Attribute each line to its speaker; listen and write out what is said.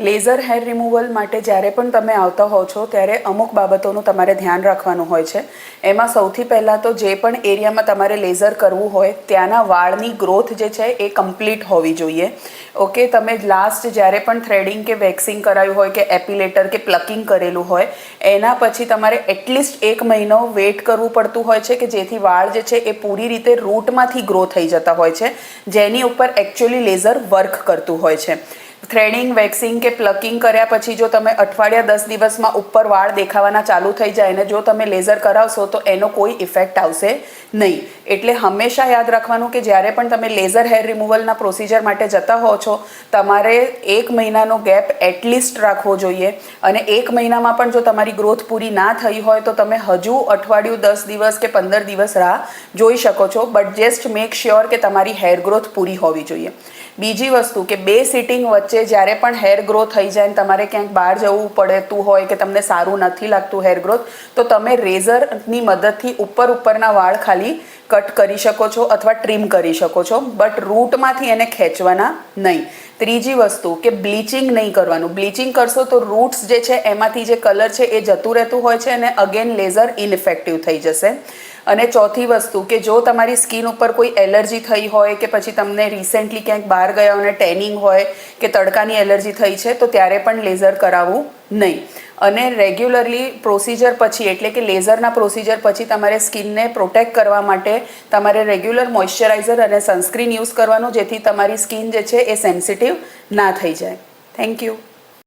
Speaker 1: Laser hair removal માટે જ્યારે પણ તમે આવતા હો છો ત્યારે અમુક બાબતોનું તમારે ધ્યાન રાખવાનું હોય છે. એમાં સૌથી પહેલાં તો જે પણ એરિયામાં તમારે લેઝર કરવું હોય ત્યાંના વાળની ગ્રોથ જે છે એ કમ્પ્લીટ હોવી જોઈએ. ઓકે, તમે લાસ્ટ જ્યારે પણ થ્રેડિંગ કે વેક્સિંગ કરાયું હોય કે એપિલેટર કે પ્લકિંગ કરેલું હોય એના પછી તમારે એટલીસ્ટ 1 મહિનો વેઇટ કરવું પડતું હોય છે કે જેથી વાળ જે છે એ પૂરી રીતે રૂટમાંથી ગ્રો થઈ જતા હોય છે, જેની ઉપર એકચ્યુઅલી લેઝર વર્ક કરતું હોય છે. થ્રેડિંગ, વેક્સિંગ કે પ્લકિંગ કર્યા પછી જો તમે અઠવાડિયા 10 દિવસમાં ઉપર વાળ દેખાવાના ચાલુ થઈ જાય ને જો તમે લેઝર કરાવશો તો એનો કોઈ ઇફેક્ટ આવશે નહીં. એટલે હંમેશા યાદ રાખવાનું કે જ્યારે પણ તમે લેઝર હેર રિમૂવલના પ્રોસિજર માટે જતા હો છો તમારે 1 મહિનાનો ગેપ એટલીસ્ટ રાખવો જોઈએ. અને 1 મહિનામાં પણ જો તમારી ગ્રોથ પૂરી ના થઈ હોય તો તમે હજુ અઠવાડિયું, 10 દિવસ કે 15 દિવસ રાહ જોઈ શકો છો. બટ જસ્ટ મેક શ્યોર કે તમારી હેર ગ્રોથ પૂરી હોવી જોઈએ. બીજી વસ્તુ કે 2 સિટિંગ વચ્ચે જ્યારે પણ હેર ગ્રો થઈ જાય તમારે ક્યાંક બહાર જવું પડતું હોય કે તમને સારું નથી લાગતું હેર ગ્રોથ તો તમે રેઝરની મદદથી ઉપરના વાળ ખાલી કટ કરી શકો છો અથવા ટ્રીમ કરી શકો છો, બટ રૂટમાંથી એને ખેંચવાના નહીં. ત્રીજી વસ્તુ કે બ્લીચિંગ નહીં કરવાનું. બ્લીચિંગ કરશો તો રૂટ્સ જે છે એમાંથી જે કલર છે એ જતું રહેતું હોય છે અને અગેન લેઝર ઇનઇફેક્ટિવ થઈ જશે. અને ચોથી વસ્તુ કે જો તમારી સ્કિન ઉપર કોઈ એલર્જી થઈ હોય કે પછી તમને રિસેન્ટલી ક્યાંક બહાર ગયા અને ટેનિંગ હોય કે તડકાની એલર્જી થઈ છે તો ત્યારે પણ લેઝર કરાવવું નહીં. અને રેગ્યુલરલી પ્રોસિજર પછી એટલે કે લેઝરના પ્રોસિજર પછી તમારે સ્કિનને પ્રોટેક્ટ કરવા માટે તમારે રેગ્યુલર મોઇશ્ચરાઇઝર અને સનસ્ક્રીન યુઝ કરવાનું જેથી તમારી સ્કિન જે છે એ સેન્સિટિવ ના થઈ જાય. Thank you.